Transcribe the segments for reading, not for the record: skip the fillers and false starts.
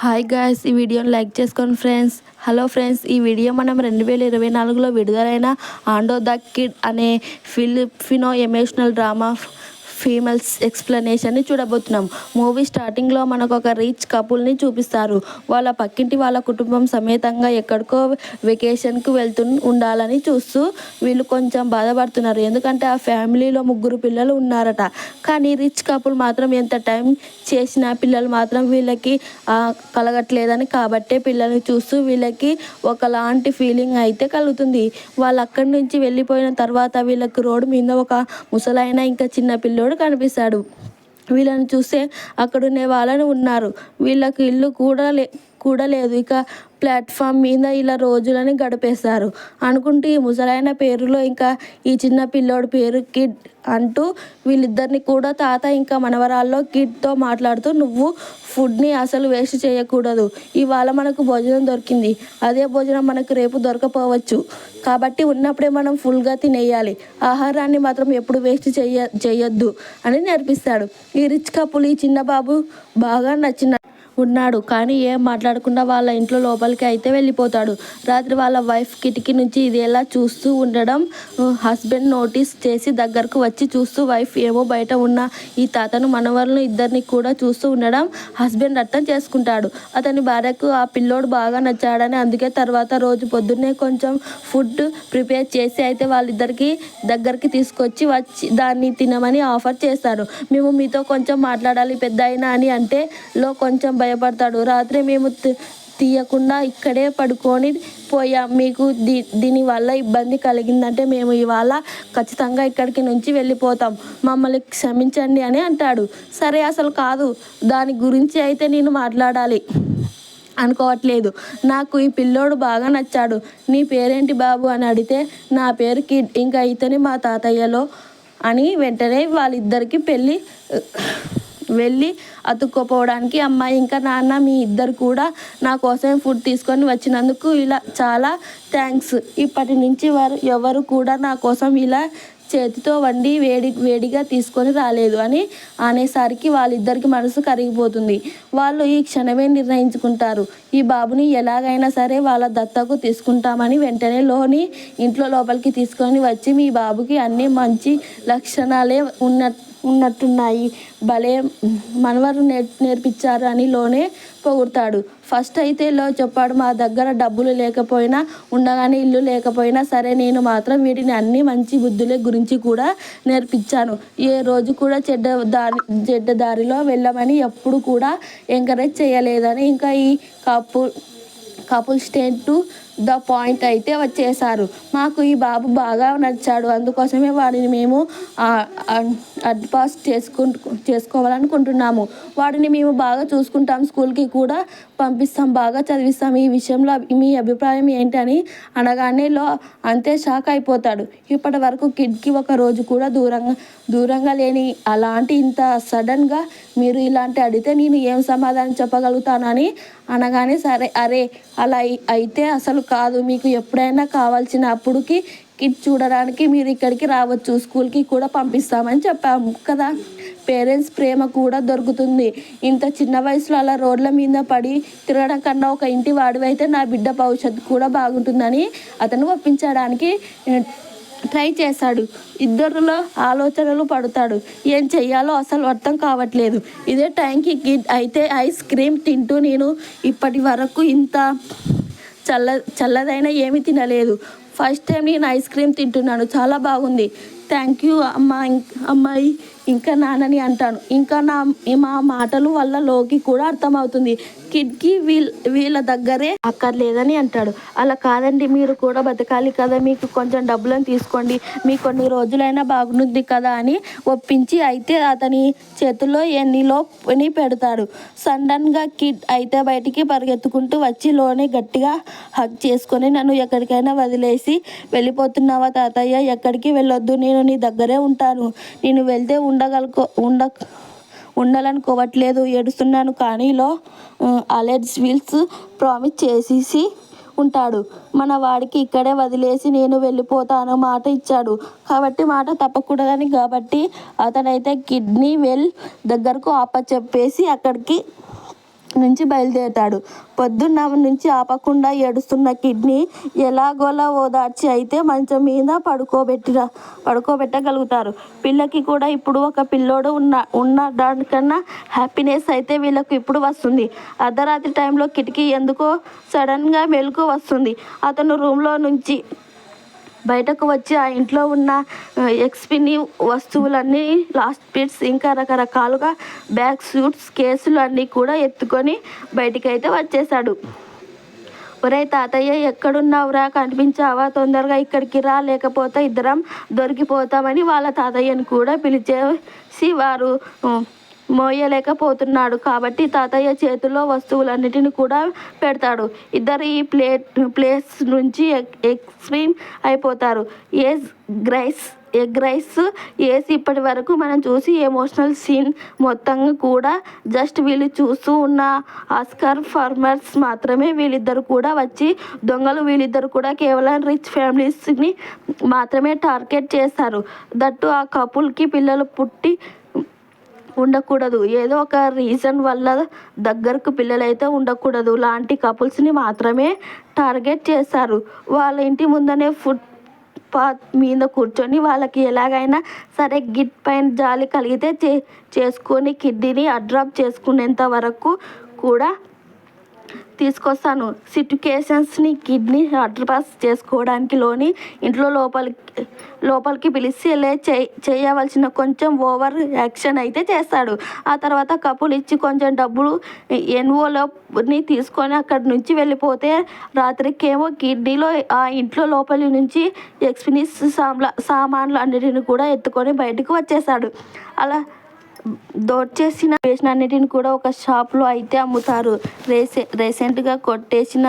Hi guys, ఈ వీడియోని like చేసుకోండి ఫ్రెండ్స్. హలో ఫ్రెండ్స్, ఈ వీడియో మనం 2024లో విడుదలైన ఆండో ద కిడ్ అనే ఫిలిపినో ఎమోషనల్ డ్రామా ఫీమేల్స్ ఎక్స్ప్లెనేషన్ని చూడబోతున్నాం. మూవీ స్టార్టింగ్లో మనకు ఒక రిచ్ కపుల్ని చూపిస్తారు. వాళ్ళ పక్కింటి వాళ్ళ కుటుంబం సమేతంగా ఎక్కడికో వెకేషన్కి వెళ్తూ ఉండాలని చూస్తూ వీళ్ళు కొంచెం బాధపడుతున్నారు. ఎందుకంటే ఆ ఫ్యామిలీలో 3 పిల్లలు ఉన్నారట. కానీ రిచ్ కపుల్ మాత్రం ఎంత టైం చేసినా పిల్లలు మాత్రం వీళ్ళకి కలగట్లేదని, కాబట్టే పిల్లల్ని చూస్తూ వీళ్ళకి ఒకలాంటి ఫీలింగ్ అయితే కలుగుతుంది. వాళ్ళు అక్కడి నుంచి వెళ్ళిపోయిన తర్వాత వీళ్ళకి రోడ్డు మీద ఒక ముసలాయన ఇంకా చిన్న పిల్లోడు కనిపిస్తాడు. వీళ్ళని చూస్తే అక్కడుండే వాళ్ళని ఉన్నారు. వీళ్ళకి ఇల్లు కూడా లేదు. ఇక ప్లాట్ఫామ్ మీద ఇలా రోజులని గడిపేశారు అనుకుంటూ ఈ ముసలాయన పేరులో ఇంకా ఈ చిన్న పిల్లోడి పేరు కిడ్ అంటూ వీళ్ళిద్దరిని కూడా తాత ఇంకా మనవరాల్లో కిడ్తో మాట్లాడుతూ, నువ్వు ఫుడ్ని అసలు వేస్ట్ చేయకూడదు. ఇవాళ మనకు భోజనం దొరికింది, అదే భోజనం మనకు రేపు దొరకపోవచ్చు. కాబట్టి ఉన్నప్పుడే మనం ఫుల్గా తినేయాలి. ఆహారాన్ని మాత్రం ఎప్పుడు వేస్ట్ చేయొద్దు అని నేర్పిస్తాడు. ఈ రిచ్ కపుల్ ఈ చిన్న బాబు బాగా నచ్చిన ఉన్నాడు. కానీ ఏం మాట్లాడకుండా వాళ్ళ ఇంట్లో లోపలికి అయితే వెళ్ళిపోతాడు. రాత్రి వాళ్ళ వైఫ్ కిటికీ నుంచి ఇదేలా చూస్తూ ఉండడం హస్బెండ్ నోటీస్ చేసి దగ్గరకు వచ్చి చూస్తూ వైఫ్ ఏమో బయట ఉన్న ఈ తాతను మనవలను ఇద్దరిని కూడా చూస్తూ ఉండడం హస్బెండ్ అర్థం చేసుకుంటాడు. అతని భార్యకు ఆ పిల్లోడు బాగా నచ్చాడని, అందుకే తర్వాత రోజు పొద్దున్నే కొంచెం ఫుడ్ ప్రిపేర్ చేసి అయితే వాళ్ళిద్దరికి దగ్గరికి తీసుకొచ్చి దాన్ని తినమని ఆఫర్ చేస్తాడు. మేము మీతో కొంచెం మాట్లాడాలి పెద్దాయన అని అంటే లో కొంచెం భయపడతాడు. రాత్రి మేము తీయకుండా ఇక్కడే పడుకొని పోయాం. మీకు దీనివల్ల ఇబ్బంది కలిగిందంటే మేము ఇవాళ ఖచ్చితంగా ఇక్కడికి నుంచి వెళ్ళిపోతాం. మమ్మల్ని క్షమించండి అని అంటాడు. సరే, అసలు కాదు, దాని గురించి అయితే నేను మాట్లాడాలి అనుకోవట్లేదు. నాకు ఈ పిల్లోడు బాగా నచ్చాడు. నీ పేరేంటి బాబు అని అడిగితే నా పేరు కిడ్, ఇంకా ఇతని మా తాతయ్యలో అని వెంటనే వాళ్ళిద్దరికి వెళ్ళి అతుక్కోపోవడానికి అమ్మాయి ఇంకా నాన్న మీ ఇద్దరు కూడా నా కోసం ఫుడ్ తీసుకొని వచ్చినందుకు ఇలా చాలా థ్యాంక్స్. ఇప్పటి నుంచి ఎవరు కూడా నా కోసం ఇలా చేతితో వండి వేడిగా తీసుకొని రాలేదు అని అనేసరికి వాళ్ళిద్దరికి మనసు కరిగిపోతుంది. వాళ్ళు ఈ క్షణమే నిర్ణయించుకుంటారు, ఈ బాబుని ఎలాగైనా సరే వాళ్ళ దత్తకు తీసుకుంటామని. వెంటనే ఇంట్లో లోపలికి తీసుకొని వచ్చి మీ బాబుకి అన్ని మంచి లక్షణాలే ఉన్నట్టున్నాయి, భలే మనవరు నేర్పించారు అని లోనే పొగుడతాడు. ఫస్ట్ అయితే చెప్పాడు, మా దగ్గర డబ్బులు లేకపోయినా ఉండగానే ఇల్లు లేకపోయినా సరే నేను మాత్రం వీటిని అన్ని మంచి బుద్ధుల గురించి కూడా నేర్పించాను. ఏ రోజు కూడా చెడ్డ దారిలో వెళ్ళమని ఎప్పుడు కూడా ఎంకరేజ్ చేయలేదని. ఇంకా ఈ couple state to the point అయితే వచ్చేసారు. మాకు ఈ బాబు బాగా నచ్చాడు, అందుకోసమే వాడిని మేము అడ్పాస్ చేసుకోవాలనుకుంటున్నాము. వాడిని మేము బాగా చూసుకుంటాం, స్కూల్కి కూడా పంపిస్తాం, బాగా చదివిస్తాం. ఈ విషయంలో మీ అభిప్రాయం ఏంటని అనగానే అంతే షాక్ అయిపోతాడు. ఇప్పటి వరకు కిడ్కి ఒక రోజు కూడా దూరంగా లేని అలాంటి ఇంత సడన్గా మీరు ఇలాంటి అడిగితే నేను ఏం సమాధానం చెప్పగలుగుతానని అనగానే సరే, అరే అలా అయితే అసలు కాదు, మీకు ఎప్పుడైనా కావాల్సిన అప్పుడుకి కిడ్ చూడడానికి మీరు ఇక్కడికి రావచ్చు, స్కూల్కి కూడా పంపిస్తామని చెప్పాము కదా. పేరెంట్స్ ప్రేమ కూడా దొరుకుతుంది. ఇంత చిన్న వయసులో అలా రోడ్ల మీద పడి తిరగడం కన్నా ఒక ఇంటి వాడివైతే నా బిడ్డ భవిష్యత్తు కూడా బాగుంటుందని అతను ఒప్పించడానికి ట్రై చేశాడు. ఇద్దరిలో ఆలోచనలు పడతాడు. ఏం చెయ్యాలో అసలు అర్థం కావట్లేదు. ఇదే టైంకి కిడ్ అయితే ఐస్ క్రీమ్ తింటూ, నేను ఇప్పటి వరకు ఇంత చల్లదైనా ఏమీ తినలేదు, ఫస్ట్ టైం నేను ఐస్ క్రీమ్ తింటున్నాను, చాలా బాగుంది, థ్యాంక్ యూ అమ్మాయి ఇంకా నాన్నని అంటాను. ఇంకా మా మాటలు వల్ల లోకి కూడా అర్థమవుతుంది, కిడ్కి వీళ్ళ దగ్గరే అక్కర్లేదని అంటాడు. అలా కాదండి, మీరు కూడా బతకాలి కదా, మీకు కొంచెం డబ్బులను తీసుకోండి, మీ కొన్ని రోజులైనా బాగుంటుంది కదా అని ఒప్పించి అయితే అతని చేతుల్లో ఎన్నిలోని పెడతాడు. సడన్గా కిడ్ అయితే బయటికి పరిగెత్తుకుంటూ వచ్చి గట్టిగా హగ్ చేసుకొని, నన్ను ఎక్కడికైనా వదిలేసి వెళ్ళిపోతున్నావా తాతయ్య, ఎక్కడికి వెళ్ళొద్దు, నేను నీ దగ్గరే ఉంటాను, నేను వెళ్తే ఉండాలనుకోవట్లేదు, ఏడుస్తున్నాను. కానీ అలెక్స్ విల్స్ ప్రామిస్ చేసేసి ఉంటాడు, మన వాడికి ఇక్కడే వదిలేసి నేను వెళ్ళిపోతాను మాట ఇచ్చాడు కాబట్టి మాట తప్పకూడదని. కాబట్టి అతనైతే కిడ్నీ దగ్గరకు అప్పచెప్పేసి అక్కడికి నుంచి బయలుదేరతాడు. పొద్దున్న నుంచి ఆపకుండా ఏడుస్తున్న కిడ్నీ ఎలాగోలా ఓదార్చి అయితే మంచం మీద పడుకోబెట్టగలుగుతారు. పిల్లకి కూడా ఇప్పుడు ఒక పిల్లోడు ఉన్న దానికన్నా హ్యాపీనెస్ అయితే వీళ్ళకు ఇప్పుడు వస్తుంది. అర్ధరాత్రి టైంలో కిటికీ ఎందుకో సడన్గా మెలకు వస్తుంది. అతను రూమ్లో నుంచి బయటకు వచ్చి ఆ ఇంట్లో ఉన్న ఎక్స్పెన్సివ్ వస్తువులన్నీ, లాస్ట్ బిట్స్, ఇంకా రకరకాలుగా బ్యాగ్, సూట్స్, కేసులు అన్నీ కూడా ఎత్తుకొని బయటికైతే వచ్చేసాడు. ఒరే తాతయ్య, ఎక్కడున్నావురా? కనిపించావా? తొందరగా ఇక్కడికి రా, లేకపోతే ఇద్దరం దొరికిపోతామని వాళ్ళ తాతయ్యని కూడా పిలిచేసి వారు మోయలేకపోతున్నాడు కాబట్టి తాతయ్య చేతిలో వస్తువులన్నిటిని కూడా పెడతాడు. ఇద్దరు ఈ ప్లేస్ నుంచి ఎక్స్ట్రీమ్ అయిపోతారు. ఎగ్ రైస్ వేసి ఇప్పటి వరకు మనం చూసి ఎమోషనల్ సీన్ మొత్తం కూడా జస్ట్ వీళ్ళు చూస్తూ ఉన్న ఆస్కార్ ఫార్మర్స్ మాత్రమే. వీళ్ళిద్దరు కూడా వచ్చి దొంగలు. వీళ్ళిద్దరు కూడా కేవలం రిచ్ ఫ్యామిలీస్ని మాత్రమే టార్గెట్ చేస్తారు. దట్టు ఆ కపుల్కి పిల్లలు పుట్టి ఉండకూడదు. ఏదో ఒక రీజన్ వల్ల దగ్గరకు పిల్లలైతే ఉండకూడదు లాంటి కపుల్స్ని మాత్రమే టార్గెట్ చేస్తారు. వాళ్ళ ఇంటి ముందనే ఫుట్ పాత్ మీద కూర్చొని వాళ్ళకి ఎలాగైనా సరే గిట్ పైన జాలి కలిగితే చేసుకొని కిడ్నీని అడ్రాప్ చేసుకునేంత వరకు కూడా తీసుకొస్తాను. సిట్యుయేషన్స్ని కిడ్నీ అడ్రస్ చేసుకోవడానికి ఇంట్లో లోపలికి పిలిచి చేయవలసిన కొంచెం ఓవర్ యాక్షన్ అయితే చేస్తాడు. ఆ తర్వాత కపుల్ ఇచ్చి కొంచెం డబ్బులు ఎన్వోలోప్ని తీసుకొని అక్కడి నుంచి వెళ్ళిపోతే రాత్రికేమో కిడ్నీలో ఆ ఇంట్లో లోపలి నుంచి ఎక్స్పెన్సివ్ సామాన్లు అన్నిటిని కూడా ఎత్తుకొని బయటకు వచ్చేసాడు. అలా దోచేసిన అన్నిటిని కూడా ఒక షాప్లో అయితే అమ్ముతారు. రీసెంట్గా కొట్టేసిన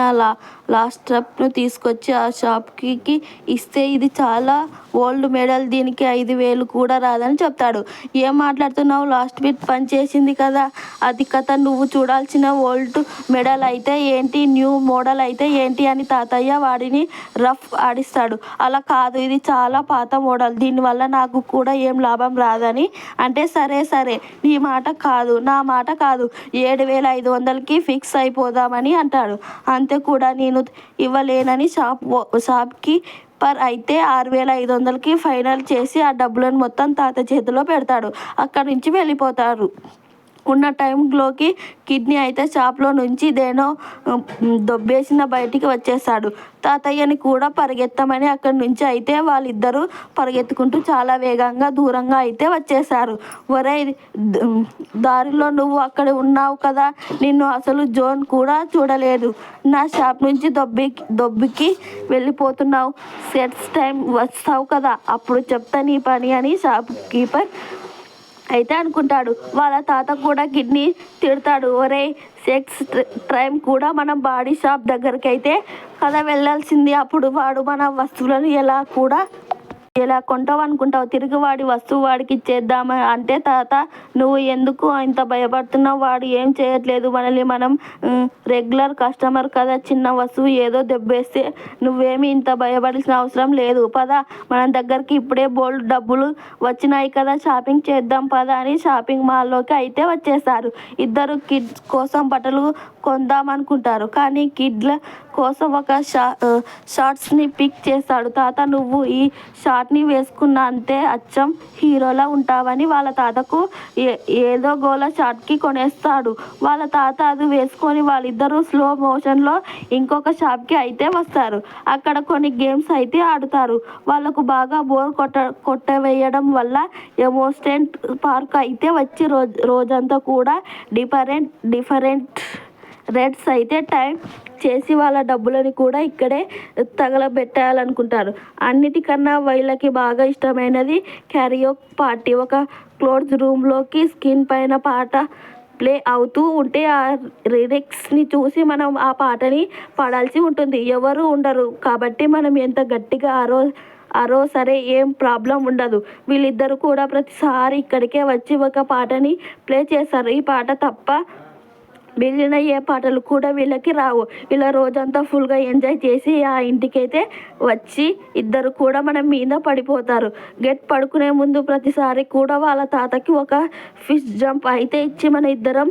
లాప్టాప్ను తీసుకొచ్చి ఆ షాప్కి ఇస్తే ఇది చాలా ఓల్డ్ మోడల్, దీనికి 5,000 కూడా రాదని చెప్తాడు. ఏం మాట్లాడుతున్నావు? లాస్ట్ బిట్ పనిచేసింది కదా, అది కథ. నువ్వు చూడాల్సిన ఓల్డ్ మోడల్ అయితే ఏంటి, న్యూ మోడల్ అయితే ఏంటి అని తాతయ్య వాడిని రఫ్ ఆడిస్తాడు. అలా కాదు, ఇది చాలా పాత మోడల్, దీనివల్ల నాకు కూడా ఏం లాభం రాదని అంటే సరే నీ మాట కాదు, నా మాట కాదు, 7,500కి ఫిక్స్ అయిపోదామని అంటాడు. అంతే కూడా నేను ఇవ్వలేనని షాప్కి అయితే 6,500కి ఫైనల్ చేసి ఆ డబ్బులను మొత్తం తాత చేతిలో పెడతాడు. అక్కడి నుంచి వెళ్ళిపోతారు. ఉన్న టైంలోకి కిడ్నీ అయితే షాప్లో నుంచి దేనో దొబ్బేసిన బయటికి వచ్చేసాడు. తాతయ్యని కూడా పరిగెత్తమని అక్కడి నుంచి అయితే వాళ్ళిద్దరూ పరిగెత్తుకుంటూ చాలా వేగంగా దూరంగా అయితే వచ్చేసారు. ఒరే, దారిలో నువ్వు అక్కడ ఉన్నావు కదా, నిన్ను అసలు జోన్ కూడా చూడలేదు, నా షాప్ నుంచి దొబ్బికి వెళ్ళిపోతున్నావు, సెట్స్ టైం వస్తావు కదా అప్పుడు చెప్తా నీ పని అని షాప్ కీపర్ అయితే అనుకుంటాడు. వాళ్ళ తాత కూడా కిడ్నీ తిడతాడు. ఒరే, సెక్స్ టైం కూడా మనం బాడీ షాప్ దగ్గరికి అయితే కదా వెళ్ళాల్సింది, అప్పుడు వాడు మన వస్తువులను ఎలా కొంటావు అనుకుంటావు, తిరిగి వాడి వస్తువు వాడికి ఇచ్చేద్దామా అంటే, తాత నువ్వు ఎందుకు ఇంత భయపడుతున్నావు, వాడు ఏం చేయట్లేదు, మనల్ని మనం రెగ్యులర్ కస్టమర్ కదా, చిన్న వస్తువు ఏదో దెబ్బేస్తే నువ్వేమి ఇంత భయపడాల్సిన అవసరం లేదు, పద మన దగ్గరికి ఇప్పుడే బోల్డ్ డబ్బులు వచ్చినాయి కదా, షాపింగ్ చేద్దాం పద అని షాపింగ్ మాల్లోకి అయితే వచ్చేసారు. ఇద్దరు కిడ్స్ కోసం బట్టలు కొందామనుకుంటారు, కానీ కిడ్ల కోసం ఒక షార్ట్స్ని పిక్ చేస్తాడు. తాత నువ్వు ఈ షార్ట్ని వేసుకున్న అంతే అచ్చం హీరోలా ఉంటావని వాళ్ళ తాతకు ఏదో గోల షార్ట్కి కొనేస్తాడు. వాళ్ళ తాత అది వేసుకొని వాళ్ళిద్దరూ స్లో మోషన్లో ఇంకొక షాప్కి అయితే వస్తారు. అక్కడ కొన్ని గేమ్స్ అయితే ఆడుతారు. వాళ్ళకు బాగా బోర్ కొట్టవేయడం వల్ల ఎమోస్టెంట్ పార్క్ అయితే వచ్చి రోజంతా కూడా డిఫరెంట్ రేట్స్ అయితే టైం చేసి వాళ్ళ డబ్బులని కూడా ఇక్కడే తగలబెట్టాలనుకుంటారు. అన్నిటికన్నా వీళ్ళకి బాగా ఇష్టమైనది క్యారియోకే పార్టీ. ఒక క్లోజ్ రూమ్లోకి స్క్రీన్ పైన పాట ప్లే అవుతూ ఉంటే ఆ లిరిక్స్ని చూసి మనం ఆ పాటని పాడాల్సి ఉంటుంది. ఎవరు ఉండరు కాబట్టి మనం ఎంత గట్టిగా అరో సరే, ఏం ప్రాబ్లం ఉండదు. వీళ్ళిద్దరూ కూడా ప్రతిసారి ఇక్కడికే వచ్చి ఒక పాటని ప్లే చేస్తారు. ఈ పాట తప్ప మిగిలిన ఏ పాటలు కూడా వీళ్ళకి రావు. ఇలా రోజంతా ఫుల్గా ఎంజాయ్ చేసి ఆ ఇంటికైతే వచ్చి ఇద్దరు కూడా మన మీద పడిపోతారు. పడుకునే ముందు ప్రతిసారి కూడా వాళ్ళ తాతకి ఒక ఫిష్ జంప్ అయితే ఇచ్చి మన ఇద్దరం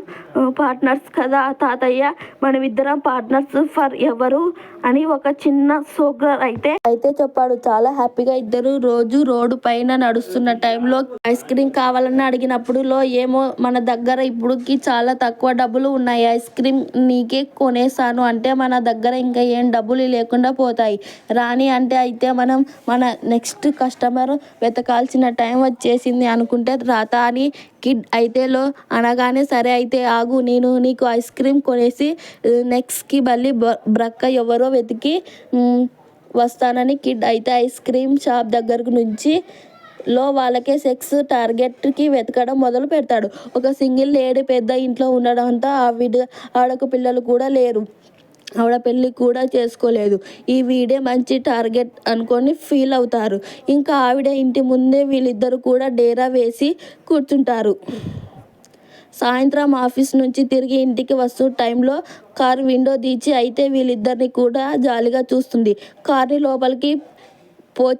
పార్ట్నర్స్ కదా తాతయ్య, మనమిద్దరం పార్ట్నర్స్ ఫర్ ఎవరు అని ఒక చిన్న సోగ్రర్ అయితే చెప్పాడు. చాలా హ్యాపీగా ఇద్దరు రోజు రోడ్డు పైన నడుస్తున్న టైంలో ఐస్ క్రీమ్ కావాలని అడిగినప్పుడు ఏమో మన దగ్గర ఇప్పుడుకి చాలా తక్కువ డబ్బులు ఉన్నాయి, ఐస్ క్రీమ్ నీకే కొనేసాను అంటే మన దగ్గర ఇంకా ఏం డబ్బులు లేకుండా పోతాయి రాణి అంటే అయితే మనం మన నెక్స్ట్ కస్టమర్ వెతకాల్సిన టైం వచ్చేసింది అనుకుంటే తాత అని కిడ్ అయితేలో అనగానే సరే అయితే ఆగు, నేను నీకు ఐస్ క్రీమ్ కొనేసి నెక్స్ట్కి మళ్ళీ బ్రక్క ఎవరో వెతికి వస్తానని కిడ్ అయితే ఐస్ క్రీమ్ షాప్ దగ్గరకు నుంచి వాళ్ళకే సెక్స్ టార్గెట్కి వెతకడం మొదలు పెడతాడు. ఒక సింగిల్ లేడీ పెద్ద ఇంట్లో ఉండడంతో ఆడకు పిల్లలు కూడా లేరు, ఆవిడ పెళ్ళి కూడా చేసుకోలేదు. ఈ వీడే మంచి టార్గెట్ అనుకొని ఫీల్ అవుతారు. ఇంకా ఆవిడ ఇంటి ముందే వీళ్ళిద్దరు కూడా డేరా వేసి కూర్చుంటారు. సాయంత్రం ఆఫీస్ నుంచి తిరిగి ఇంటికి వస్తూ టైంలో కారు విండో తీసి అయితే వీళ్ళిద్దరిని కూడా జాలిగా చూస్తుంది. కార్ని లోపలికి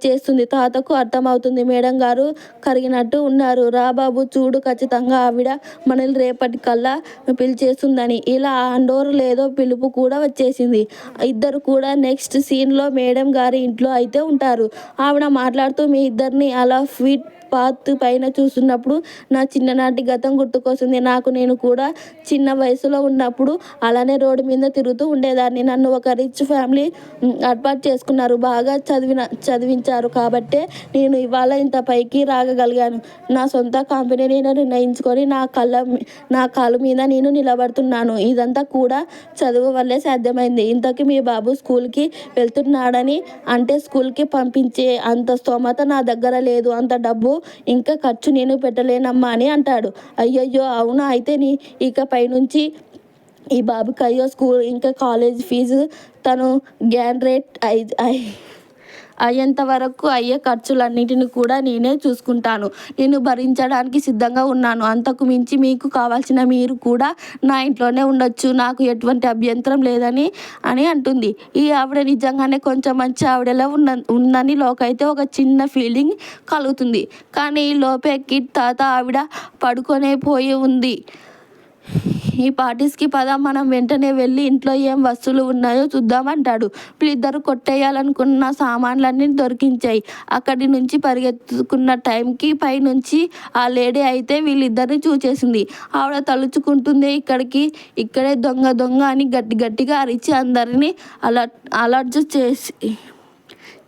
చేస్తుంది. తాతకు అర్థమవుతుంది, మేడం గారు కరిగినట్టు ఉన్నారు, రా బాబు చూడు ఖచ్చితంగా ఆవిడ మనల్ని రేపటి కల్లా పిలిచేస్తుందని. ఇలా అండోర్ లేదో పిలుపు కూడా వచ్చేసింది. ఇద్దరు కూడా నెక్స్ట్ సీన్లో మేడం గారి ఇంట్లో అయితే ఉంటారు. ఆవిడ మాట్లాడుతూ మీ ఇద్దరిని అలా ఫీట్ పాత్ పైన చూస్తున్నప్పుడు నా చిన్ననాటి గతం గుర్తుకొస్తుంది. నేను కూడా చిన్న వయసులో ఉన్నప్పుడు అలానే రోడ్డు మీద తిరుగుతూ ఉండేదాన్ని. నన్ను ఒక రిచ్ ఫ్యామిలీ ఏర్పాటు చేసుకున్నారు, బాగా చదివించారు కాబట్టే నేను ఇవాళ ఇంత పైకి రాగలిగాను. నా సొంత కంపెనీని నిర్ణయించుకొని నా కాళ్ళ మీద నేను నిలబడుతున్నాను. ఇదంతా కూడా చదువు వల్లే సాధ్యమైంది. ఇంతకీ మీ బాబు స్కూల్కి వెళ్తున్నాడని అంటే స్కూల్కి పంపించే అంత స్తోమత నా దగ్గర లేదు, అంత డబ్బు ఇంకా ఖర్చు నేను పెట్టలేనమ్మా అని అంటాడు. అయ్యయ్యో అవునా, అయితే ఇక పైనుంచి ఈ బాబుకి అయ్యో స్కూల్ ఇంకా కాలేజ్ ఫీజు తను గ్రాడ్యుయేట్ అయ్యేంత వరకు అయ్యే ఖర్చులన్నిటిని కూడా నేనే చూసుకుంటాను, నేను భరించడానికి సిద్ధంగా ఉన్నాను. అంతకు మించి మీకు కావాల్సిన మీరు కూడా నా ఇంట్లోనే ఉండొచ్చు, నాకు ఎటువంటి అభ్యంతరం లేదని అంటుంది. ఈ ఆవిడ నిజంగానే కొంచెం మంచి ఆవిడలా ఉందని లోకైతే ఒక చిన్న ఫీలింగ్ కలుగుతుంది. కానీ ఈ లోపే కిడ్ తాత ఆవిడ పడుకొనే పోయి ఉంది, ఈ పార్టీస్కి పద, మనం వెంటనే వెళ్ళి ఇంట్లో ఏం వస్తువులు ఉన్నాయో చూద్దామంటాడు. వీళ్ళిద్దరు కొట్టేయాలనుకున్న సామాన్లన్నీ దొరికించాయి. అక్కడి నుంచి పరిగెత్తుకున్న టైంకి పైనుంచి ఆ లేడీ అయితే వీళ్ళిద్దరిని చూసేసింది. ఆవిడ తలుచుకుంటుంది, ఇక్కడే దొంగ అని గట్టిగా అరిచి అందరినీ అలర్ట్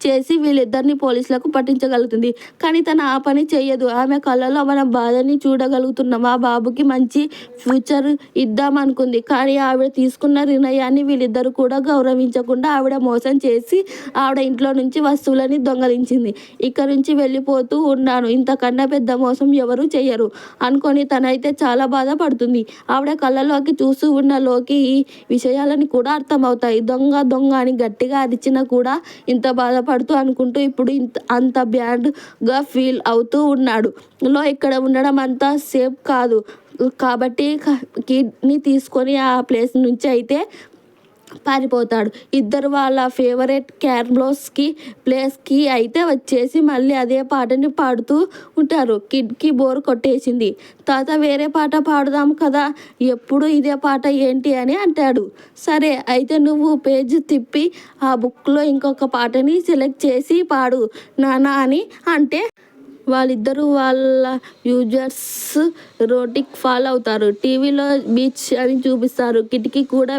చేసి వీళ్ళిద్దరిని పోలీసులకు పట్టించగలుగుతుంది. కానీ తను ఆ పని చేయదు. ఆమె కళ్ళలో మన బాధని చూడగలుగుతున్నాం. ఆ బాబుకి మంచి ఫ్యూచర్ ఇద్దామనుకుంది. కానీ ఆవిడ తీసుకున్న నిర్ణయాన్ని వీళ్ళిద్దరు కూడా గౌరవించకుండా ఆవిడ మోసం చేసి ఆవిడ ఇంట్లో నుంచి వస్తువులని దొంగలించింది. ఇక్కడ నుంచి వెళ్ళిపోతూ ఉన్నాను, ఇంతకన్నా పెద్ద మోసం ఎవరు చెయ్యరు అనుకొని తనైతే చాలా బాధపడుతుంది. ఆవిడ కళ్ళలోకి చూస్తూ ఉన్న లోకి ఈ విషయాలని కూడా అర్థమవుతాయి. దొంగ అని గట్టిగా అరిచినా కూడా ఇంత బాధపడుతూ అనుకుంటూ ఇప్పుడు అంత బ్యాడ్గా ఫీల్ అవుతూ ఉన్నాడు. ఇక్కడ ఉండడం అంతా సేఫ్ కాదు కాబట్టి కిడ్ని తీసుకొని ఆ ప్లేస్ నుంచి అయితే పారిపోతాడు. ఇద్దరు వాళ్ళ ఫేవరెట్ క్యారమ్స్కి ప్లేస్కి అయితే వచ్చేసి మళ్ళీ అదే పాటని పాడుతూ ఉంటారు. కిడ్కి బోర్ కొట్టేసింది. తాత వేరే పాట పాడుదాం కదా, ఎప్పుడు ఇదే పాట ఏంటి అని అంటాడు. సరే అయితే నువ్వు పేజ్ తిప్పి ఆ బుక్లో ఇంకొక పాటని సెలెక్ట్ చేసి పాడు నాన్న అని అంటే వాళ్ళిద్దరూ వాళ్ళ యూజర్స్ రోటిక్ ఫాలో అవుతారు. టీవీలో బీచ్ అని చూపిస్తారు. కిటికీ కూడా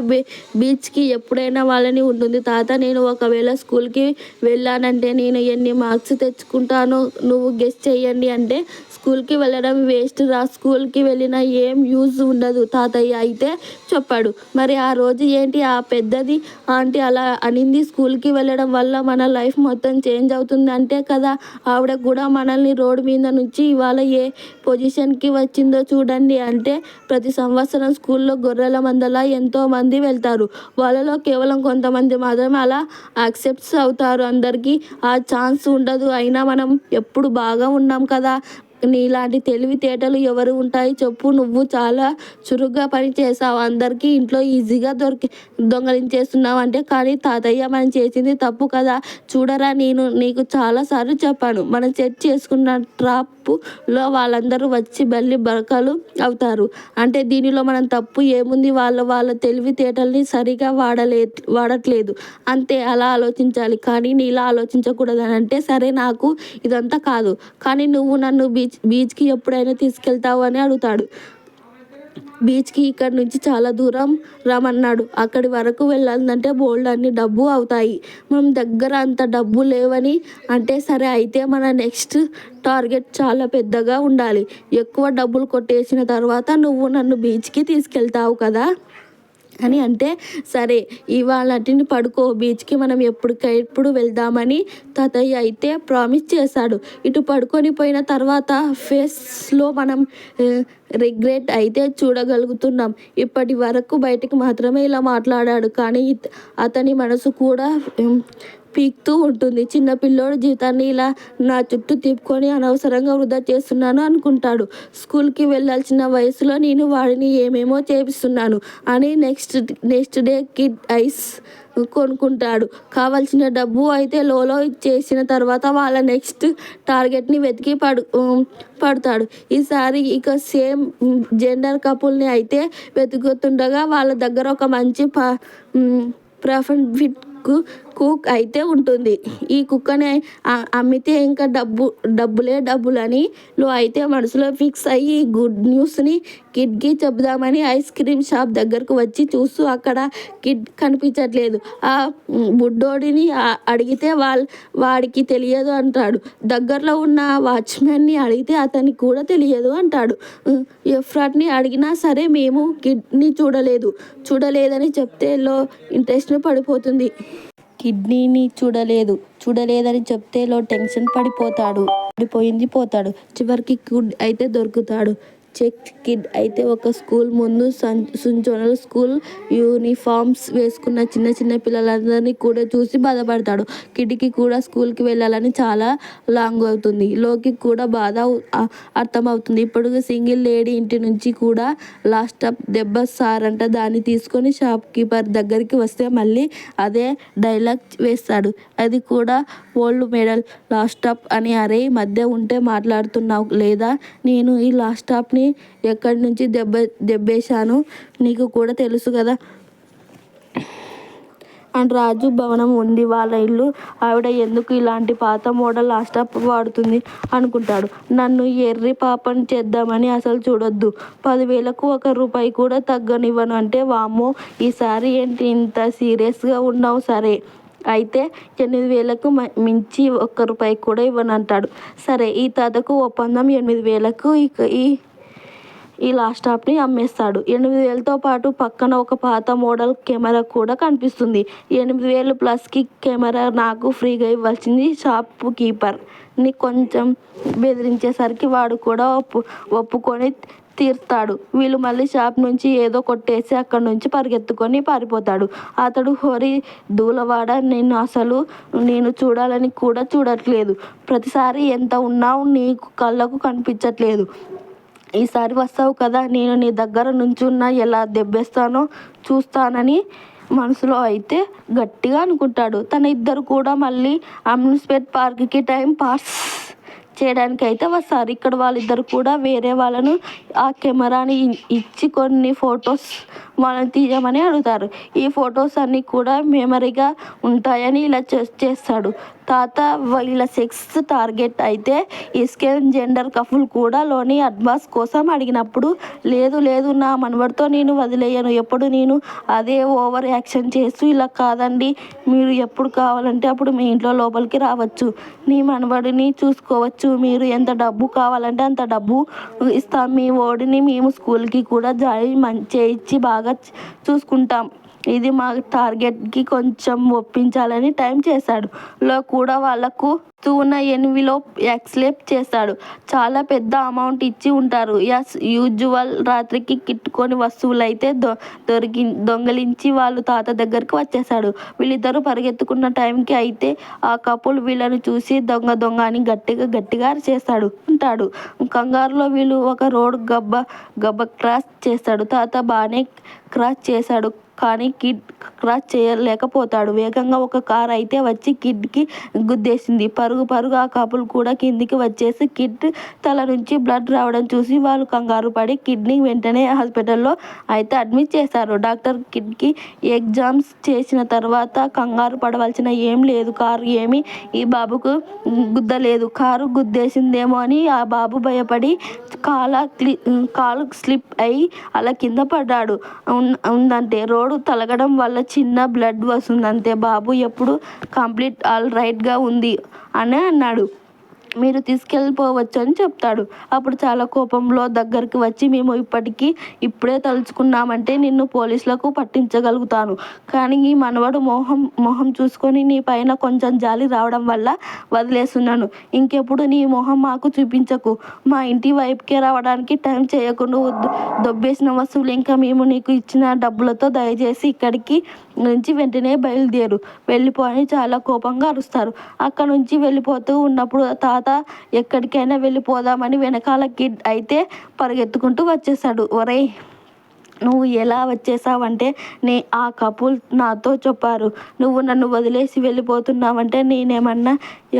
బీచ్కి ఎప్పుడైనా వాళ్ళని ఉంటుంది. తాత నేను ఒకవేళ స్కూల్కి వెళ్ళానంటే నేను ఎన్ని మార్క్స్ తెచ్చుకుంటానో నువ్వు గెస్ చేయండి అంటే స్కూల్కి వెళ్ళడం వేస్ట్ రా, స్కూల్కి వెళ్ళినా ఏం యూజ్ ఉండదు తాతయ్య అయితే చెప్పాడు. మరి ఆ రోజు ఏంటి ఆ పెద్దది ఆంటీ అలా అనింది, స్కూల్కి వెళ్ళడం వల్ల మన లైఫ్ మొత్తం చేంజ్ అవుతుంది అంటే కదా. ఆవిడ కూడా మనల్ని రోడ్డు మీద నుంచి ఇవాళ ఏ పొజిషన్కి వచ్చిందో చూడండి అంటే ప్రతి సంవత్సరం స్కూల్లో గొర్రెల మందలా ఎంతోమంది వెళ్తారు, వాళ్ళలో కేవలం కొంతమంది మాత్రమే అలా యాక్సెప్ట్స్ అవుతారు, అందరికీ ఆ ఛాన్స్ ఉండదు. అయినా మనం ఎప్పుడు బాగా ఉన్నాం కదా, నీలాంటి తెలివితేటలు ఎవరు ఉంటాయి చెప్పు. నువ్వు చాలా చురుగ్గా పని చేసావు, అందరికీ ఇంట్లో ఈజీగా దొంగలించేస్తున్నావు అంటే. కానీ తాతయ్య, మనం చేసింది తప్పు కదా. చూడరా, నేను నీకు చాలాసార్లు చెప్పాను, మనం సెట్ చేసుకున్న ట్రాప్లో వాళ్ళందరూ వచ్చి బల్లి బరకలు అవుతారు అంటే. దీనిలో మనం తప్పు ఏముంది? వాళ్ళ తెలివితేటల్ని సరిగా వాడట్లేదు అంతే. అలా ఆలోచించాలి, కానీ నీలా ఆలోచించకూడదని అంటే. సరే, నాకు ఇదంతా కాదు, కానీ నువ్వు నన్ను బీచ్కి ఎప్పుడైనా తీసుకెళ్తావు అని అడుగుతాడు. బీచ్కి ఇక్కడి నుంచి చాలా దూరం రమ్మన్నాడు. అక్కడి వరకు వెళ్ళాలంటే బోల్డ్ అన్ని డబ్బు అవుతాయి. మనం దగ్గర అంత డబ్బు లేవని అంటే. సరే అయితే మన నెక్స్ట్ టార్గెట్ చాలా పెద్దగా ఉండాలి. ఎక్కువ డబ్బులు కొట్టేసిన తర్వాత నువ్వు నన్ను బీచ్కి తీసుకెళ్తావు కదా అని అంటే. సరే, ఇవాళటిని పడుకో, బీచ్కి మనం ఎప్పుడు వెళ్దామని తాతయ్య అయితే ప్రామిస్ చేశాడు. ఇటు పడుకొని పోయిన తర్వాత ఫేస్లో మనం రిగ్రెట్ అయితే చూడగలుగుతున్నాం. ఇప్పటి వరకు బయటికి మాత్రమే ఇలా మాట్లాడాడు, కానీ అతని మనసు కూడా పీక్తూ ఉంటుంది. చిన్నపిల్లోడు జీవితాన్ని ఇలా నా చుట్టూ తిప్పుకొని అనవసరంగా వృధా చేస్తున్నాను అనుకుంటాడు. స్కూల్కి వెళ్ళాల్సిన వయసులో నేను వాడిని ఏమేమో చేపిస్తున్నాను అని నెక్స్ట్ డే కిడ్ ఐస్ కొనుక్కుంటాడు. కావాల్సిన డబ్బు అయితే లోలో చేసిన తర్వాత వాళ్ళ నెక్స్ట్ టార్గెట్ని వెతికి పడతాడు. ఈసారి ఇక సేమ్ జెండర్ కపుల్ని అయితే వెతుకుతుండగా వాళ్ళ దగ్గర ఒక మంచి పర్ఫెక్ట్ కుక్ అయితే ఉంటుంది. ఈ కుక్కని అమ్మితే ఇంకా డబ్బులని లో అయితే మనసులో ఫిక్స్ అయ్యి గుడ్ న్యూస్ని కిడ్కి చెబుదామని ఐస్ క్రీమ్ షాప్ దగ్గరకు వచ్చి చూస్తూ అక్కడ కిడ్ కనిపించట్లేదు. ఆ బుడ్డోడిని అడిగితే వాడికి తెలియదు అంటాడు. దగ్గరలో ఉన్న వాచ్మెన్ని అడిగితే అతనికి కూడా తెలియదు అంటాడు. ఎఫ్రాట్ని అడిగినా సరే మేము కిడ్ని చూడలేదని చెప్తే లో ఇంట్రెస్ట్ పడిపోతుంది. కిడ్నీని చూడలేదని చెప్తేలో టెన్షన్ పోతాడు. చివరికి కిడ్ అయితే దొరుకుతాడు. చెక్ కిడ్ అయితే ఒక స్కూల్ ముందు సుంచోనలు స్కూల్ యూనిఫామ్స్ వేసుకున్న చిన్న పిల్లలందరినీ కూడా చూసి బాధపడతాడు. కిడ్కి కూడా స్కూల్కి వెళ్ళాలని చాలా లాంగ్ అవుతుంది. లోకి కూడా బాధ అర్థమవుతుంది. ఇప్పుడు సింగిల్ లేడీ ఇంటి నుంచి కూడా లాస్ట్ అప్ దెబ్బ సార్ అంట. దాన్ని తీసుకొని షాప్ కీపర్ దగ్గరికి వస్తే మళ్ళీ అదే డైలాగ్ వేస్తాడు. అది కూడా ఓల్డ్ మెడల్ లాస్ట్ అప్ అని. అరే, మధ్య ఉంటే మాట్లాడుతున్నావు లేదా? నేను ఈ లాస్ట్ అప్ని ఎక్కడి నుంచి దెబ్బేశాను నీకు కూడా తెలుసు కదా అండ్ రాజు భవనం ఉంది వాళ్ళ ఇల్లు. ఆవిడ ఎందుకు ఇలాంటి పాత మోడల్ లాస్టాప్ వాడుతుంది అనుకుంటాడు. నన్ను ఎర్రి పాపని చేద్దామని అసలు చూడొద్దు. 10,000కు ₹1 కూడా తగ్గనివ్వను అంటే. వామ్మో, ఈసారి ఏంటి ఇంత సీరియస్గా ఉన్నావు? సరే అయితే 8,000కు మించి ₹1 కూడా ఇవ్వనంటాడు. సరే, ఈ తాతకు ఒప్పందం. 8,000కు ఇక ఈ లాస్టాప్ని అమ్మేస్తాడు. 8,000తో పాటు పక్కన ఒక పాత మోడల్ కెమెరా కూడా కనిపిస్తుంది. 8,000 ప్లస్కి కెమెరా నాకు ఫ్రీగా ఇవ్వాల్సింది షాప్ కీపర్ని కొంచెం బెదిరించేసరికి వాడు కూడా ఒప్పుకొని తీరుతాడు. వీళ్ళు మళ్ళీ షాప్ నుంచి ఏదో కొట్టేసి అక్కడి నుంచి పరిగెత్తుకొని పారిపోతాడు. అతడు హోరీ దూలవాడ, నేను చూడాలని కూడా చూడట్లేదు. ప్రతిసారి ఎంత ఉన్నావు నీకు కళ్ళకు కనిపించట్లేదు. ఈసారి వస్తావు కదా, నేను నీ దగ్గర నుంచున్నా ఎలా దెబ్బేస్తానో చూస్తానని మనసులో అయితే గట్టిగా అనుకుంటాడు. తన ఇద్దరు కూడా మళ్ళీ అమ్యూస్మెంట్ పార్క్కి టైం పాస్ చేయడానికి అయితే వస్తారు. ఇక్కడ వాళ్ళిద్దరు కూడా వేరే వాళ్ళను ఆ కెమెరాని ఇచ్చి కొన్ని ఫొటోస్ వాళ్ళని తీయమని అడుగుతారు. ఈ ఫొటోస్ అన్నీ కూడా మెమరీగా ఉంటాయని ఇలా చేస్తాడు. తాత వీళ్ళ సెక్స్ టార్గెట్ అయితే ఇస్కేన్ జెండర్ కపుల్ కూడా లోని అడ్వాన్స్ కోసం అడిగినప్పుడు లేదు నా మనవడితో నేను వదిలేయను. ఎప్పుడు నేను అదే ఓవర్ యాక్షన్ చేస్తూ ఇలా కాదండి, మీరు ఎప్పుడు కావాలంటే అప్పుడు మీ ఇంట్లో లోపలికి రావచ్చు, నీ మనవడిని చూసుకోవచ్చు, మీరు ఎంత డబ్బు కావాలంటే అంత డబ్బు ఇస్తాం, మీ ఓడిని మేము స్కూల్కి కూడా జాయిన్ చేయించి బాగా చూసుకుంటాం ఇది మా టార్గెట్కి కొంచెం ఒప్పించాలని టైం చేశాడు. లో కూడా వాళ్ళకు ఉన్న ఎన్విలోప్ యాక్సెప్ట్ చేశాడు. చాలా పెద్ద అమౌంట్ ఇచ్చి ఉంటారు. యాజ్ యూజువల్ రాత్రికి కిట్టుకొని వస్తువులైతే దొంగిలించి వాళ్ళు తాత దగ్గరికి వచ్చేశాడు. వీళ్ళిద్దరూ పరిగెత్తుకున్న టైంకి అయితే ఆ కపుల్ వీళ్ళని చూసి దొంగ దొంగ అని గట్టిగా చేస్తాడు ఉంటాడు. కంగారులో వీళ్ళు ఒక రోడ్ గబ్బ క్రాస్ చేస్తాడు. తాత బాగానే క్రాస్ చేశాడు కానీ కిడ్ క్రాస్ చేయలేకపోతాడు. వేగంగా ఒక కార్ అయితే వచ్చి కిడ్కి గుద్దేసింది. పరుగు ఆ కపుల్ కూడా కిందికి వచ్చేసి కిడ్ తల నుంచి బ్లడ్ రావడం చూసి వాళ్ళు కంగారు పడి కిడ్ని వెంటనే హాస్పిటల్లో అయితే అడ్మిట్ చేశారు. డాక్టర్ కిడ్కి ఎగ్జామ్స్ చేసిన తర్వాత కంగారు పడవలసిన ఏం లేదు, కారు ఏమీ ఈ బాబుకు గుద్దలేదు, కారు గుద్దేసిందేమో అని ఆ బాబు భయపడి కాలు స్లిప్ అయి అలా కింద పడ్డాడు ఉందంటే రోడ్డు తలగడం వల్ల చిన్న బ్లడ్ వస్తుందంతే. బాబు ఎప్పుడు కంప్లీట్ ఆల్ రైట్గా ఉంది అని అన్నాడు. మీరు తీసుకెళ్ళిపోవచ్చు అని చెప్తాడు. అప్పుడు చాలా కోపంలో దగ్గరికి వచ్చి మేము ఇప్పుడే తలుచుకున్నామంటే నిన్ను పోలీసులకు పట్టించగలుగుతాను. కానీ ఈ మనవడు మొహం చూసుకొని నీ పైన కొంచెం జాలి రావడం వల్ల వదిలేస్తున్నాను. ఇంకెప్పుడు నీ మొహం మాకు చూపించకు. మా ఇంటి వైపుకే రావడానికి టైం చేయకుండా దొబ్బేసిన వస్తువులు ఇంకా మేము నీకు ఇచ్చిన డబ్బులతో దయచేసి ఇక్కడికి నుంచి వెంటనే వెళ్ళిపో అని చాలా కోపంగా అరుస్తారు. అక్కడ నుంచి వెళ్ళిపోతూ ఉన్నప్పుడు తాత ఎక్కడికైనా వెళ్ళిపోదామని వెనకాల కిడ్ అయితే పరిగెత్తుకుంటూ వచ్చేసాడు. ఒరేయ్, నువ్వు ఎలా వచ్చేసావంటే ఆ కపుల్ నాతో చెప్పారు. నువ్వు నన్ను వదిలేసి వెళ్ళిపోతున్నావంటే నేనేమన్నా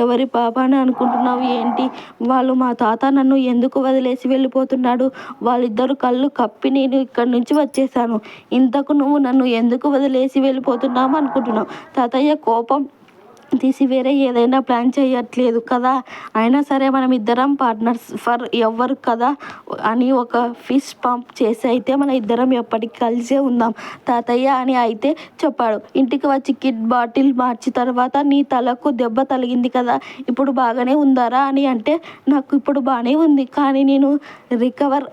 ఎవరి పాపాని అనుకుంటున్నావు ఏంటి? వాళ్ళు మా తాత నన్ను ఎందుకు వదిలేసి వెళ్ళిపోతున్నాడు? వాళ్ళిద్దరు కళ్ళు కప్పి నేను ఇక్కడి నుంచి వచ్చేసాను. ఇంతకు నువ్వు నన్ను ఎందుకు వదిలేసి వెళ్ళిపోతున్నావు అనుకుంటున్నావు? తాతయ్య కోపం తీసి వేరే ఏదైనా ప్లాన్ చేయట్లేదు కదా, అయినా సరే మనం ఇద్దరం పార్ట్నర్స్ ఫర్ ఎవర్ కదా అని ఒక ఫిష్ పంప్ చేసి అయితే మన ఇద్దరం ఎప్పటికీ కలిసే ఉందాం తాతయ్య అని అయితే చెప్పాడు. ఇంటికి వచ్చి కిడ్ బాటిల్ మార్చి తర్వాత నీ తలకు దెబ్బ తగిలింది కదా, ఇప్పుడు బాగానే ఉందారా అని అంటే నాకు ఇప్పుడు బాగానే ఉంది, కానీ నేను రికవర్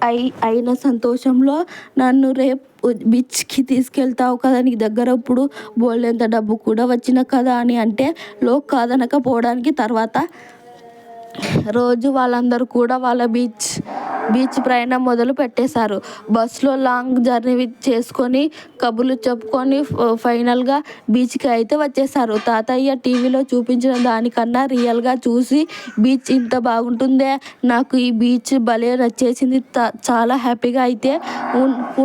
అయిన సంతోషంలో నన్ను రేపు బీచ్కి తీసుకెళ్తావు కదా, నీ దగ్గర ఇప్పుడు బోల్డెంత డబ్బు కూడా వచ్చిన కదా అని అంటే కాదనకపోవడానికి తర్వాత రోజు వాళ్ళందరూ కూడా వాళ్ళ బీచ్ ప్రయాణం మొదలు పెట్టేశారు. బస్సులో లాంగ్ జర్నీ చేసుకొని కబుర్లు చెప్పుకొని ఫైనల్గా బీచ్కి అయితే వచ్చేసారు. తాతయ్య టీవీలో చూపించిన దానికన్నా రియల్గా చూసి బీచ్ ఇంత బాగుంటుందే, నాకు ఈ బీచ్ భలే నచ్చేసింది, చాలా హ్యాపీగా అయితే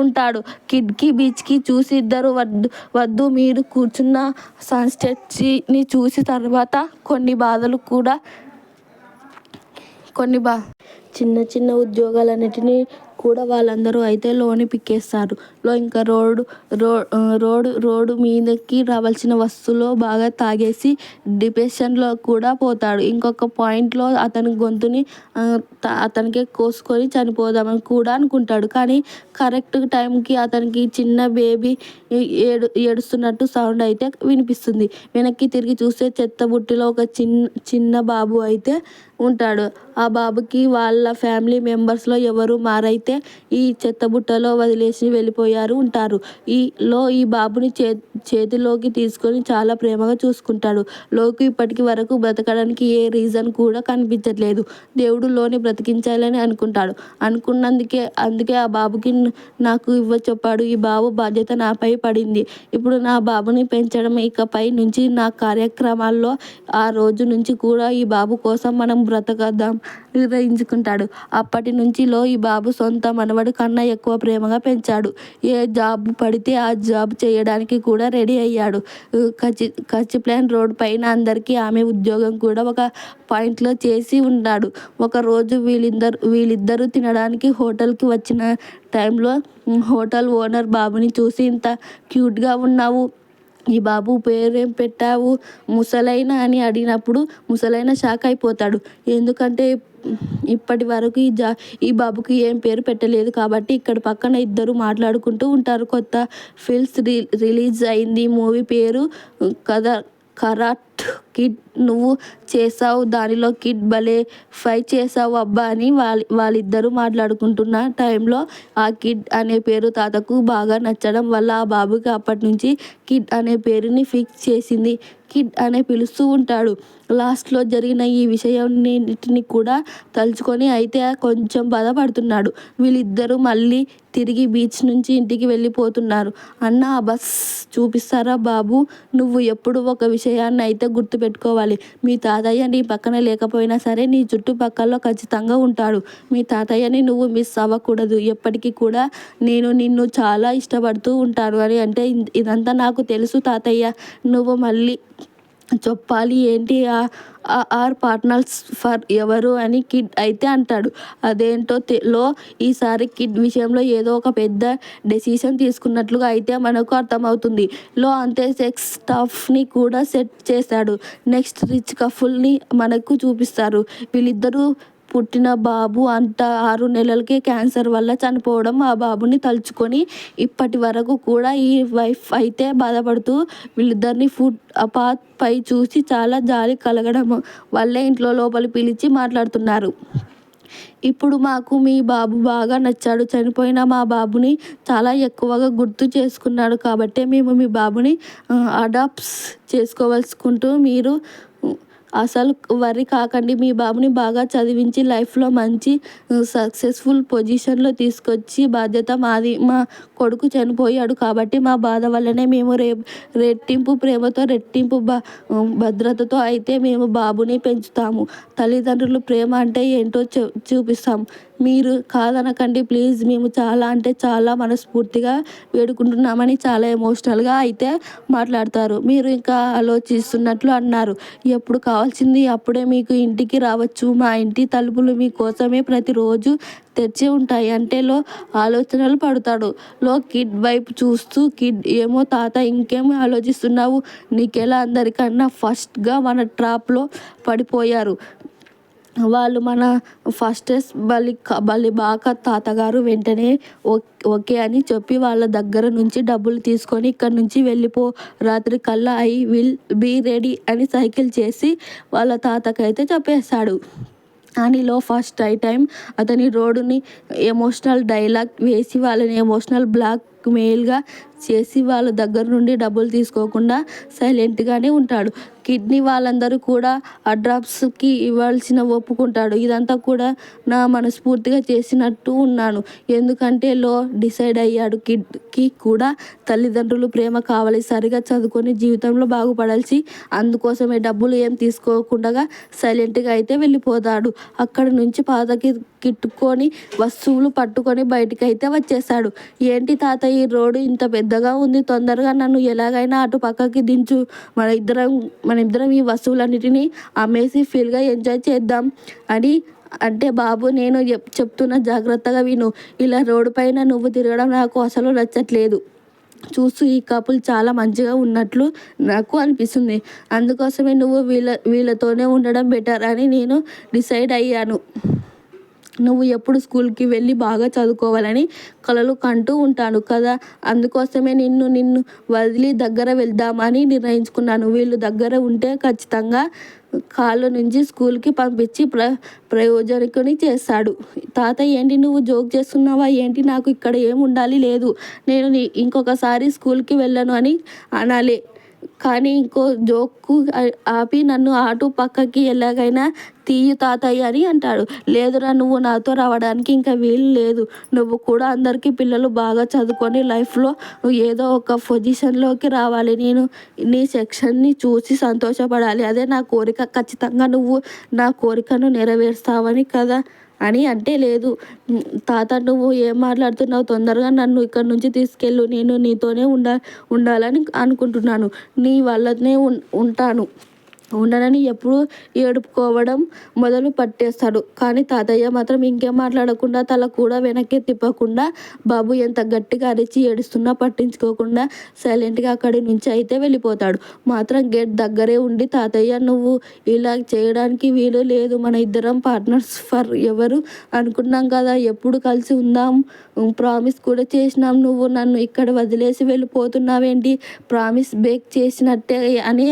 ఉంటాడు. కిడ్కి బీచ్కి చూసి ఇద్దరు వద్దు మీరు కూర్చున్న సన్సెట్ని చూసి తర్వాత చిన్న ఉద్యోగాలన్నిటినీ కూడా వాళ్ళందరూ అయితే లోని పిక్కేస్తారు. ఇంకా రోడ్డు మీదకి రావాల్సిన వస్తువులో బాగా తాగేసి డిప్రెషన్లో కూడా పోతాడు. ఇంకొక పాయింట్లో అతని గొంతుని అతనికే కోసుకొని చనిపోదామని కూడా అనుకుంటాడు. కానీ కరెక్ట్ టైంకి అతనికి చిన్న బేబీ ఏడుస్తున్నట్టు సౌండ్ అయితే వినిపిస్తుంది. వెనక్కి తిరిగి చూస్తే చెత్తబుట్టిలో ఒక చిన్న బాబు అయితే ఉంటాడు. ఆ బాబుకి వాళ్ళ ఫ్యామిలీ మెంబర్స్లో ఎవరు మారైతే ఈ చెత్తబుట్టలో వదిలేసి వెళ్ళిపోయారు ఉంటారు. ఈ బాబుని చేతిలోకి తీసుకొని చాలా ప్రేమగా చూసుకుంటాడు. లోకి ఇప్పటికి వరకు బ్రతకడానికి ఏ రీజన్ కూడా కనిపించట్లేదు. దేవుడు లోని బ్రతికించాలని అందుకే ఆ బాబుకి నాకు చెప్పాడు. ఈ బాబు బాధ్యత నాపై పడింది. ఇప్పుడు నా బాబుని పెంచడం ఇకపై నుంచి నా కార్యక్రమాల్లో. ఆ రోజు నుంచి కూడా ఈ బాబు కోసం మనం బ్రతకదాం నిర్ణయించుకుంటాడు. అప్పటి నుంచి ఈ బాబు సొంత మనవడు కన్నా ఎక్కువ ప్రేమగా పెంచాడు. ఏ జాబ్ పడితే ఆ జాబ్ చేయడానికి కూడా రెడీ అయ్యాడు. కచ్చిప్లాన్ రోడ్ పైన అందరికీ ఆమె ఉద్యోగం కూడా ఒక పాయింట్లో చేసి ఉన్నాడు. ఒకరోజు వీళ్ళిద్దరూ తినడానికి హోటల్కి వచ్చిన టైంలో హోటల్ ఓనర్ బాబుని చూసి ఇంత క్యూట్గా ఉన్నావు, ఈ బాబు పేరేం పెట్టావు ముసలైన అని అడిగినప్పుడు ముసలైన షాక్ అయిపోతాడు. ఎందుకంటే ఇప్పటి వరకు ఈ బాబుకి ఏం పేరు పెట్టలేదు కాబట్టి. ఇక్కడ పక్కన ఇద్దరు మాట్లాడుకుంటూ ఉంటారు. కొత్త ఫిల్మ్స్ రిలీజ్ అయింది. మూవీ పేరు కరాట్ కిడ్ నువ్వు చేసావు, దానిలో కిడ్ భలే ఫైట్ చేసావు అబ్బా అని వాళ్ళిద్దరూ మాట్లాడుకుంటున్న టైంలో ఆ కిడ్ అనే పేరు తాతకు బాగా నచ్చడం వల్ల ఆ బాబుకి అప్పటి నుంచి కిడ్ అనే పేరుని ఫిక్స్ చేసింది. కిడ్ అనే పిలుస్తూ ఉంటాడు. లాస్ట్లో జరిగిన ఈ విషయాన్నిటిని కూడా తలుచుకొని అయితే కొంచెం బాధపడుతున్నాడు. వీళ్ళిద్దరూ మళ్ళీ తిరిగి బీచ్ నుంచి ఇంటికి వెళ్ళిపోతున్నారు. అన్న ఆ బస్ చూపిస్తారా బాబు, నువ్వు ఎప్పుడు ఒక విషయాన్ని అయితే గుర్తుపెట్టుకోవాలి. మీ తాతయ్య నీ పక్కన లేకపోయినా సరే నీ చుట్టుపక్కల ఖచ్చితంగా ఉంటాడు. మీ తాతయ్యని నువ్వు మిస్ అవ్వకూడదు. ఎప్పటికీ కూడా నేను నిన్ను చాలా ఇష్టపడుతూ ఉంటాను అని అంటే, ఇదంతా నాకు తెలుసు తాతయ్య, నువ్వు మళ్ళీ చెప్పాలి ఏంటి ఆర్ పార్ట్నర్స్ ఫర్ ఎవరు అని కిడ్ అయితే అంటాడు. అదేంటో ఈసారి కిడ్ విషయంలో ఏదో ఒక పెద్ద డెసిషన్ తీసుకున్నట్లుగా అయితే మనకు అర్థమవుతుంది. అంతే సెక్స్ స్టాఫ్ని కూడా సెట్ చేశాడు. నెక్స్ట్ రిచ్ కపుల్ని మనకు చూపిస్తారు. వీళ్ళిద్దరూ పుట్టిన బాబు అంట 6 నెలలకే క్యాన్సర్ వల్ల చనిపోవడం ఆ బాబుని తలుచుకొని ఇప్పటి వరకు కూడా ఈ వైఫ్ అయితే బాధపడుతూ వీళ్ళిద్దరిని ఫుడ్ అపాత్ పై చూసి చాలా జాలి కలగడం వల్లే ఇంట్లో లోపలి పిలిచి మాట్లాడుతున్నారు. ఇప్పుడు మాకు మీ బాబు బాగా నచ్చాడు. చనిపోయిన మా బాబుని చాలా ఎక్కువగా గుర్తు చేసుకున్నాడు కాబట్టే మేము మీ బాబుని అడాప్ట్ చేసుకోవాల్సుకుంటూ మీరు అసలు వర్రీ కాకండి. మీ బాబుని బాగా చదివించి లైఫ్లో మంచి సక్సెస్ఫుల్ పొజిషన్లో తీసుకొచ్చి బాధ్యత మాది. మా కొడుకు చనిపోయాడు కాబట్టి మా బాధ వల్లనే మేము రెట్టింపు ప్రేమతో రెట్టింపు భద్రతతో అయితే మేము బాబుని పెంచుతాము. తల్లిదండ్రులు ప్రేమ అంటే ఏంటో చూపిస్తాం. మీరు కాదనకండి ప్లీజ్. మేము చాలా అంటే చాలా మనస్ఫూర్తిగా వేడుకుంటున్నామని చాలా ఎమోషనల్గా అయితే మాట్లాడతారు. మీరు ఇంకా ఆలోచిస్తున్నట్లు అన్నారు. ఎప్పుడు కావాల్సింది అప్పుడే మీకు ఇంటికి రావచ్చు. మా ఇంటి తలుపులు మీకోసమే ప్రతిరోజు తెరిచి ఉంటాయి అంటే ఆలోచనలు పడతాడు. కిడ్ వైపు చూస్తూ కిడ్ ఏమో తాత ఇంకేం ఆలోచిస్తున్నావు, నీకెలా అందరికన్నా ఫస్ట్గా మన ట్రాప్లో పడిపోయారు వాళ్ళు, మన ఫస్టెస్ బలి బాగా తాతగారు వెంటనే ఓకే అని చెప్పి వాళ్ళ దగ్గర నుంచి డబ్బులు తీసుకొని ఇక్కడి నుంచి వెళ్ళిపో, రాత్రి కల్లా ఐ విల్ బీ రెడీ అని సైకిల్ చేసి వాళ్ళ తాతకైతే చెప్పేశాడు. అని ఫస్ట్ టైం అతని రోడ్డుని ఎమోషనల్ డైలాగ్ వేసి వాళ్ళని ఎమోషనల్ బ్లాక్ మెయిల్గా చేసి వాళ్ళ దగ్గర నుండి డబ్బులు తీసుకోకుండా సైలెంట్గానే ఉంటాడు. కిడ్నీ వాళ్ళందరూ కూడా అడ్రాప్స్కి ఇవ్వాల్సిన ఒప్పుకుంటాడు. ఇదంతా కూడా నా మనస్ఫూర్తిగా చేసినట్టు ఉన్నాను. ఎందుకంటే డిసైడ్ అయ్యాడు. కిడ్కి కూడా తల్లిదండ్రులు ప్రేమ కావాలి, సరిగా చదువుకొని జీవితంలో బాగుపడాల్సి, అందుకోసమే డబ్బులు ఏం తీసుకోకుండా సైలెంట్గా అయితే వెళ్ళిపోతాడు. అక్కడ నుంచి పాతకి కిట్టుకొని వస్తువులు పట్టుకొని బయటికి అయితే వచ్చేసాడు. ఏంటి తాత ఈ రోడ్డు ఇంత పెద్దగా ఉంది, తొందరగా నన్ను ఎలాగైనా అటు పక్కకి దించు, మన ఇద్దరం ఈ వస్తువులన్నిటినీ అమ్మేసి ఫీల్గా ఎంజాయ్ చేద్దాం అని అంటే, బాబు నేను చెప్తున్నా జాగ్రత్తగా విను, ఇలా రోడ్డు పైన నువ్వు తిరగడం నాకు అసలు నచ్చట్లేదు. చూస్తూ ఈ కపుల్ చాలా మంచిగా ఉన్నట్లు నాకు అనిపిస్తుంది. అందుకోసమే నువ్వు వీళ్ళతోనే ఉండడం బెటర్ అని నేను డిసైడ్ అయ్యాను. నువ్వు ఎప్పుడు స్కూల్కి వెళ్ళి బాగా చదువుకోవాలని కలలు కంటూ ఉంటాను కదా, అందుకోసమే నిన్ను వదిలి దగ్గర వెళ్దామని నిర్ణయించుకున్నాను. వీళ్ళు దగ్గర ఉంటే ఖచ్చితంగా కాళ్ళ నుంచి స్కూల్కి పంపించి ప్రయోజకుని చేస్తాడు. తాత ఏంటి నువ్వు జోక్ చేస్తున్నావా ఏంటి, నాకు ఇక్కడ ఏం ఉండాలి లేదు, నేను ఇంకొకసారి స్కూల్కి వెళ్ళను అని అనాలి, కానీ ఇంకో జోక్కు ఆపి నన్ను ఆటో పక్కకి ఎలాగైనా తీయు తాతయ్య అని అంటాడు. లేదురా, నువ్వు నాతో రావడానికి ఇంకా వీలు లేదు. నువ్వు కూడా అందరికీ పిల్లలు బాగా చదువుకొని లైఫ్లో ఏదో ఒక పొజిషన్లోకి రావాలి. నేను నీ సెక్షన్ని చూసి సంతోషపడాలి, అదే నా కోరిక. ఖచ్చితంగా నువ్వు నా కోరికను నెరవేరుస్తావని కదా అని అంటే, లేదు తాత నువ్వు ఏం మాట్లాడుతున్నావు, తొందరగా నన్ను ఇక్కడి నుంచి తీసుకెళ్ళు, నేను నీతోనే ఉండాలని అనుకుంటున్నాను, నీ వల్లనే ఉండనని ఎప్పుడు ఏడుపుకోవడం మొదలు పట్టేస్తాడు. కానీ తాతయ్య మాత్రం ఇంకేం మాట్లాడకుండా తల కూడా వెనక్కి తిప్పకుండా బాబు ఎంత గట్టిగా అరిచి ఏడుస్తున్నా పట్టించుకోకుండా సైలెంట్గా అక్కడి నుంచి అయితే వెళ్ళిపోతాడు. మాత్రం గేట్ దగ్గరే ఉండి, తాతయ్య నువ్వు ఇలా చేయడానికి వీలు లేదు, మన ఇద్దరం పార్ట్నర్స్ ఫర్ ఎవరు అనుకున్నాం కదా, ఎప్పుడు కలిసి ఉందాం, ప్రామిస్ కూడా చేసినాం, నువ్వు నన్ను ఇక్కడ వదిలేసి వెళ్ళిపోతున్నావేంటి, ప్రామిస్ బ్రేక్ చేసినట్టే అని